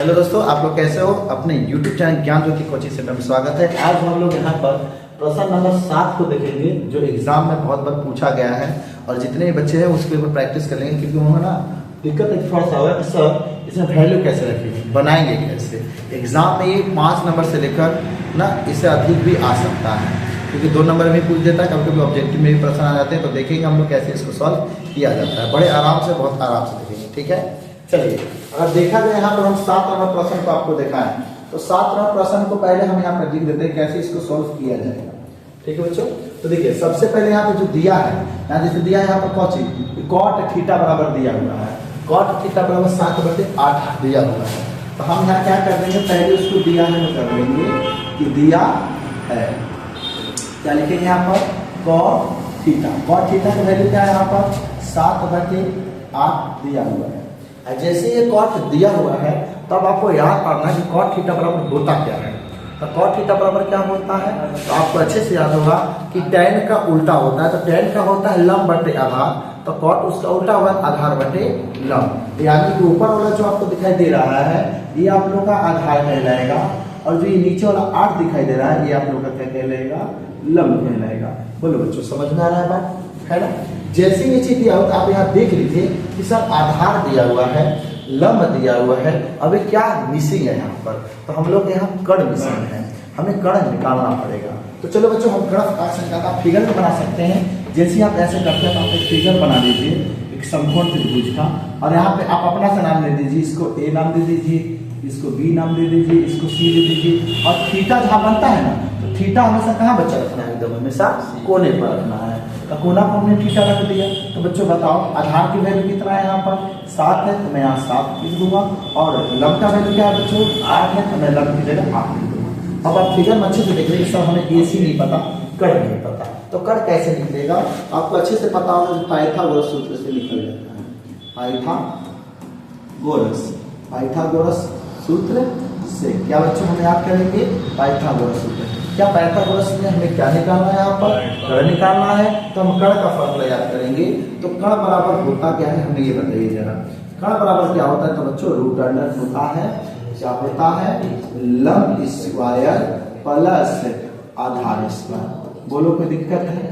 Hello दोस्तों, आप लोग कैसे हो। अपने YouTube चैनल ज्ञान ज्योति कोचिंग सेंटर में स्वागत है। आज हम लोग यहाँ पर प्रश्न नंबर 7 को देखेंगे, जो एग्जाम में बहुत बार पूछा गया है और जितने भी बच्चे हैं उसके ऊपर प्रैक्टिस कर लेंगे, क्योंकि वहाँ ना दिक्कत एक थोड़ा सा हुआ है सर, इसमें वैल्यू कैसे रखेंगे, बनाएंगे कैसे। एग्जाम में ये 5 नंबर से लेकर ना इससे अधिक भी आ सकता है, क्योंकि 2 नंबर में पूछ देता है, कभी कभी ऑब्जेक्टिव में भी प्रश्न आ जाते हैं। तो देखेंगे हम लोग कैसे इसको सॉल्व किया जाता है, बड़े आराम से, बहुत आराम से देखेंगे। ठीक है, चलिए। अगर देखा जाए यहाँ पर हम 7 नंबर प्रश्न को आपको देखा है, तो 7 नंबर प्रश्न को पहले हम यहाँ पर लिख देते हैं कैसे इसको सॉल्व किया जाएगा। ठीक है बच्चों, तो देखिए सबसे पहले यहाँ पर जो दिया है, यहाँ जैसे दिया है यहाँ पर कौची कॉट थीटा बराबर दिया हुआ है, कॉट थीटा बराबर 7/8 दिया हुआ है। तो हम यहाँ क्या कर देंगे, पहले उसको दिया है कर देंगे कि दिया है, क्या लिखेंगे यहाँ पर कॉट थीटा का वैल्यू क्या है यहाँ पर 7/8 दिया हुआ है। जैसे ये कॉट दिया हुआ है तब आपको याद करना है कि कॉट थीटा बराबर होता क्या है। तो कॉट थीटा बराबर क्या होता है, तो आपको अच्छे से याद होगा कि tan का उल्टा होता है। तो tan का होता है लंब बटे आधार, तो कॉट उसका उल्टा होगा आधार बटे लंब। यानी कि ऊपर वाला जो आपको दिखाई दे रहा है ये आप लोग का आधार कहलाएगा, और जो ये नीचे वाला 8 दिखाई दे रहा है ये आप लोग का क्या कहलाएगा, लंब कहलाएगा। बोलो बच्चों, समझ में आ रहा है बात, है ना। जैसे ये चीज दिया होता आप यहाँ देख लीजिए कि सर आधार दिया हुआ है, लंब दिया हुआ है, अभी क्या मिसिंग है यहाँ पर, तो हम लोग यहाँ कर्ण मिसिंग है, हमें कर्ण निकालना पड़ेगा। तो चलो बच्चों, हम कर्ण का फिगर तो बना सकते हैं। जैसे आप ऐसे करते हैं तो आप एक फिगर बना दीजिए, एक समकोण त्रिभुज का, और यहाँ पे आप अपना सा नाम दे दीजिए, इसको ए नाम दे दीजिए, इसको बी नाम दे दीजिए, इसको सी दे दीजिए। और थीटा जहाँ बनता है ना, तो थीटा हमेशा कहाँ बच्चा रखना है, एकदम हमेशा कोने पर रखना है। तो कोना पर हमने थीटा रख दिया। तो बच्चों बताओ आधार की वैल्यू कितना है, यहाँ पर 7 है, तो मैं यहाँ 7 लिख दूंगा। और लंब का वैल्यू क्या है बच्चों, 8 है, तो मैं लंब की जगह 8 लिख दूंगा। अब आप फिगर में अच्छे से देख रहे सब हमें AC नहीं पता, कर्ण नहीं पता, तो कर्ण कैसे निकलेगा आपको अच्छे से पता होगा, पाइथागोरस सूत्र से निकल जाता है। पाइथागोरस सूत्र से क्या बच्चों हम याद करेंगे, पाइथागोरस सूत्र। क्या पाइथागोरस में हमें क्या निकालना है, यहाँ पर कर्ण निकालना है, तो हम कर्ण का फॉर्मूला याद करेंगे। तो कर्ण बराबर होता क्या है, हमें ये बताइए जरा। कर्ण बराबर क्या होता है, तो बच्चों रूट अंडर होता है, क्या होता है, लंब स्क्वायर प्लस आधार स्क्वायर। बोलो कोई दिक्कत है,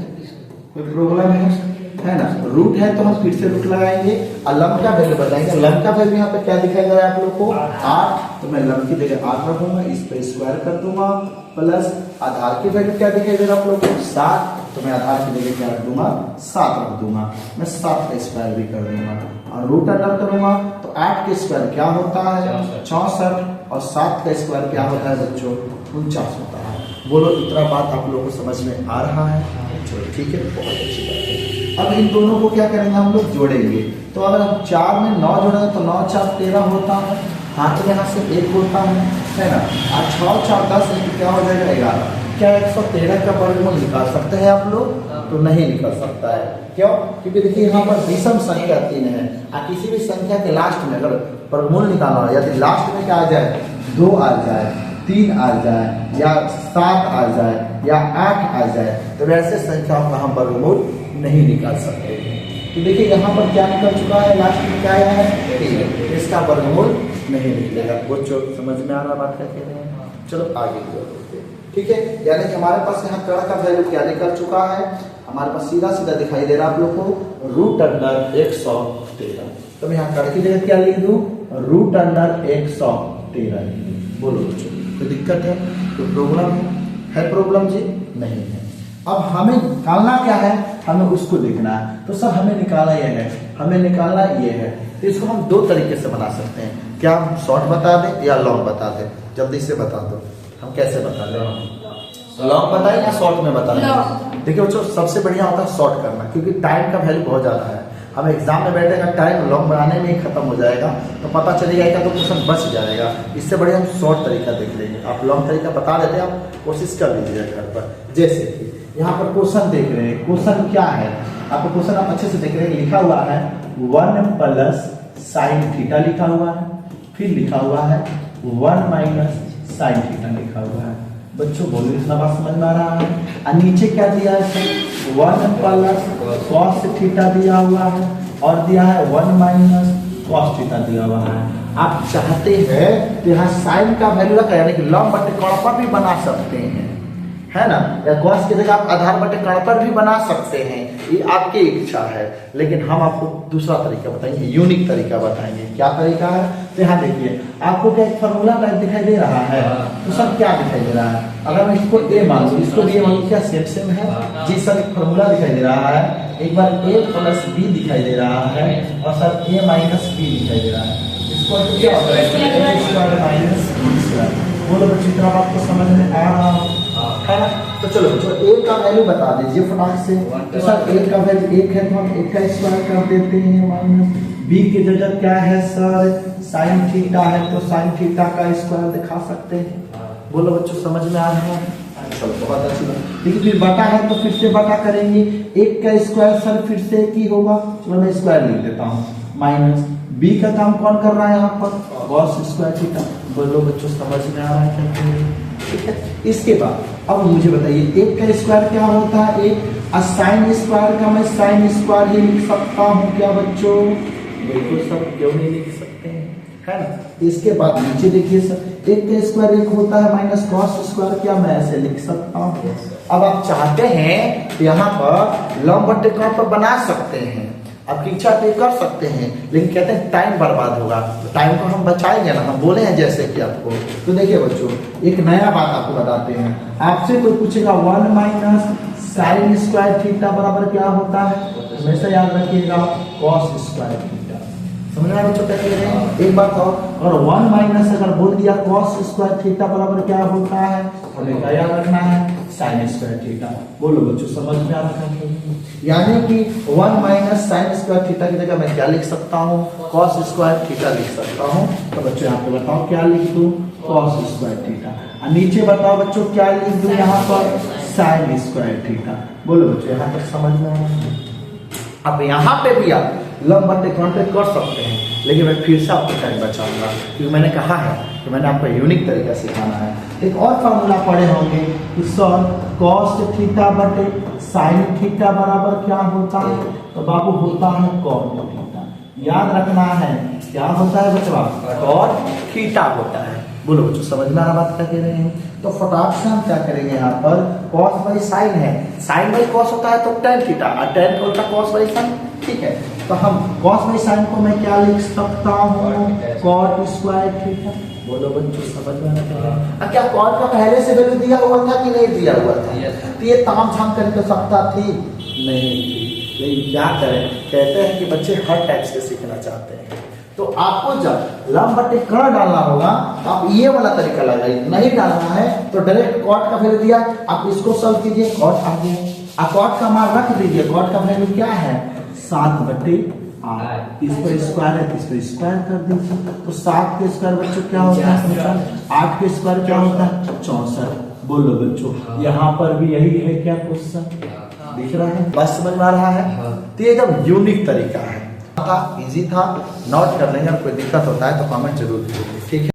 कोई प्रॉब्लम है ना। रूट है तो हम फिर से रूट लगाएंगे, और लंब का वैल्यू बताएंगे। लंब का वैल्यू यहाँ पे क्या दिखाई दे रहा है आप लोग को, 8, तो मैं लंब की जगह 8 रखूंगा, इस पे स्क्वायर कर दूंगा, प्लस आधार की वैल्यू क्या दिखाई दे रहा है आप लोग को 7, तो मैं आधार की जगह क्या रख दूंगा, 7 रख दूंगा। मैं 7 का स्क्वायर भी कर दूंगा और रूट अंडर करूंगा, तो 8 के स्क्वायर क्या होता है 64, और 7 का स्क्वायर क्या होता है बच्चों 49 होता है। बोलो इतना बात आप लोगों को समझ में आ रहा है, चलो ठीक है, बहुत अच्छी बात है। अब इन दोनों को क्या करेंगे, हम लोग जोड़ेंगे। तो अगर हम 4 में 9 जोड़ेंगे तो 9 4 13 होता है, हाथ में यहाँ से 1 होता है ना। और 6 4 10 क्या हो जाएगा 11। क्या 113 का वर्गमूल निकाल सकते हैं आप लोग, तो नहीं निकल सकता है। क्यों, क्योंकि देखिए यहाँ पर विषम संख्या 3 है, और किसी भी संख्या के लास्ट में अगर वर्गमूल निकालना हो, यदि लास्ट में क्या आ जाए 2 आ जाए, 3 आ जाए, या 7 आ जाए, या 8 आ जाए, तो वैसे संख्या का हम वर्गमूल नहीं निकाल सकते। तो देखिए यहाँ पर क्या निकल चुका है, लास्ट में क्या आया है 3, इसका वर्गमूल नहीं निकलेगा। बच्चों समझ में आ रहा बात क्या कह रहे हैं, चलो आगे की ओर बढ़ते हैं। ठीक है, यानी कि हमारे पास यहाँ कर्ण का वैल्यू क्या निकल चुका है, हमारे पास सीधा सीधा दिखाई दे रहा है आप लोग को रूट अंडर 113। तो मैं यहाँ कर्ण की जगह क्या लिख दूं, रूट अंडर 113 लिख दूं। बोलो बच्चों कोई दिक्कत है, कोई प्रॉब्लम है प्रॉब्लम जी नहीं है। अब हमें निकालना क्या है, हमें उसको देखना है। तो सर हमें निकालना ये है, हमें निकालना ये है। तो इसको हम 2 तरीके से बना सकते हैं, क्या हम शॉर्ट बता दें या लॉन्ग बता दें, जल्दी से बता दो। हम कैसे बता दें, लॉन्ग बताएं या शॉर्ट में बताएं। देखिए बच्चों सबसे बढ़िया होता है शॉर्ट करना, क्योंकि टाइम का वैल्यू बहुत ज्यादा है। हम एग्जाम में बैठेगा टाइम लॉन्ग बनाने में ही खत्म हो जाएगा, तो पता चलेगा तो क्वेश्चन बच जाएगा। इससे बढ़िया हम शॉर्ट तरीका देख लेंगे। आप लॉन्ग तरीका बता देते हैं, आप कोशिश कर लीजिए घर पर। जैसे कि यहाँ पर क्वेश्चन देख रहे हैं, क्वेश्चन क्या है आपको, क्वेश्चन आप अच्छे से देख रहे हैं, लिखा हुआ है 1 प्लस साइन थीटा लिखा हुआ है, फिर लिखा हुआ है 1 माइनस साइन थीटा लिखा हुआ है। बच्चों बोलो इतना बात समझ में आ रहा है। और नीचे क्या दिया है, 1 प्लस कॉस थीटा दिया हुआ है, और दिया है 1 माइनस cos थीटा दिया हुआ है। आप चाहते हैं तो यहाँ साइन का वैल्यू रखा यानी कि लंब बटे कर्ण पर भी बना सकते हैं, है ना, या cos की जगह आप आधार बटे कर्ण पर भी बना सकते हैं, ये आपकी इच्छा है। लेकिन हम आपको दूसरा तरीका बताएंगे, यूनिक तरीका बताएंगे। क्या तरीका है? तो यहाँ देखिए आपको क्या एक फॉर्मूला टाइप दिखाई दे रहा है, तो सर क्या दिखाई दे रहा है? अगर मैं इसको ए मान लूं, इसको भी मान लूं, क्या सेम सेम है? जी सर, एक फॉर्मूला दिखाई दे रहा है, एक बार a प्लस बी दिखाई दे रहा है और सर a माइनस बी दिखाई दे रहा है। इसको क्या होता है? a square minus b square. बोलो बच्चों, इतना बात को समझ में आ रहा है ना? तो चलो बच्चों a का वैल्यू बता दीजिए फटाक से। तो सर a का वैल्यू 1 है तो हम 1 का स्क्वायर कर देते हैं, माइनस b की जगह क्या है सर? साइन थीटा है तो साइन थीटा का स्क्वायर दिखा सकते हैं। बोलो बच्चों, समझ में आ रहा है? चलो बहुत अच्छी बात। लेकिन फिर बटा है तो फिर से बटा करेंगे, 1 का स्क्वायर सर फिर से एक ही होगा। चलो मैं स्क्वायर लिख देता हूँ, माइनस b का काम कौन कर रहा है यहाँ पर? cos square theta. बोलो बच्चों, समझ में आ रहा है? ठीक है। इसके बाद अब मुझे बताइए 1 का स्क्वायर क्या होता है? 1 और साइन स्क्वायर का मैं साइन स्क्वायर ही लिख सकता हूँ क्या बच्चों? बिल्कुल सर, क्यों नहीं लिख सकते हैं, है ना। इसके बाद नीचे देखिए सर, 1 का स्क्वायर 1 होता है माइनस cos स्क्वायर, क्या मैं ऐसे लिख सकता हूँ? अब आप चाहते हैं यहाँ पर लंब बटे कर्ण पर बना सकते हैं, आपकी इच्छा पे कर सकते हैं, लेकिन कहते हैं टाइम बर्बाद होगा। तो टाइम को हम बचाएंगे ना, हम बोले हैं जैसे कि आपको। तो देखिए बच्चों, एक नया बात आपको बताते हैं। आपसे कोई पूछेगा 1 माइनस साइन स्क्वायर थीटा बराबर क्या होता है? हमेशा याद रखिएगा cos स्क्वायर थीटा। समझ में बच्चों क्या कह रहे हैं? एक बात और, अगर 1 माइनस अगर बोल दिया cos स्क्वायर थीटा बराबर क्या होता है? हमें क्या याद रखना है? Sine square theta. बोलो बच्चों, समझ में आ रहा है? यानी कि 1 माइनस साइन स्क्वायर थीटा की जगह मैं क्या लिख सकता हूँ? cos स्क्वायर थीटा लिख सकता हूँ। तो बच्चों यहाँ पे बताओ क्या लिख दूँ? cos square theta. और नीचे बताओ बच्चों क्या लिख दूँ यहाँ पर? Sine square theta. बोलो बच्चों, यहाँ तक समझ में आ रहा है? अब यहाँ पे भी आप लंब बटे कर्ण पे कर सकते हैं, लेकिन मैं फिर से आपको टाइम बचाऊंगा, क्योंकि मैंने कहा है कि मैंने आपको यूनिक तरीका सिखाना है। एक और फार्मूला पढ़े होंगे कि सर cos थीटा बटे साइन थीटा बराबर क्या होता है? तो बाबू होता है cot थीटा। याद रखना है, क्या होता है बच्चा? cot थीटा होता है। बोलो बच्चों, समझ में आ रहा बात क्या कह रहे हैं? तो फटाक से हम क्या करेंगे यहाँ पर? cos बाई साइन है, साइन बाई cos होता है तो tan थीटा, और tan होता है cos बाई साइन। ठीक है, तो हम cos बाई साइन को मैं क्या लिख सकता हूँ? cot square theta. बोलो बच्चों, समझ में आ रहा है? क्या cot का पहले से वैल्यू दिया हुआ था कि नहीं दिया हुआ था? तो ये ताम झाम करके सकता थी नहीं थी। लेकिन क्या करें, कहते हैं कि बच्चे हर टाइप से सीखना चाहते हैं। तो आपको जब लंब बटे कर्ण डालना होगा तो आप ये वाला तरीका लगाइए। नहीं डालना है तो डायरेक्ट cot का वैल्यू दिया, आप इसको सॉल्व कीजिए, cot आ गया। आप cot का मान रख दीजिए, cot का वैल्यू क्या है? 7 बटे 8। इस पर स्क्वायर है, इस पर स्क्वायर कर दीजिए। तो 7 के स्क्वायर बच्चों क्या होता है? 8 के स्क्वायर क्या होता है? 64। बोलो बच्चों, यहाँ पर भी यही है क्या क्वेश्चन? दिख रहा है? बस समझ में आ रहा है? तो ये एकदम यूनिक तरीका है, इजी था, नोट कर लेंगे। कोई दिक्कत होता है तो कमेंट जरूर कीजिए, ठीक है।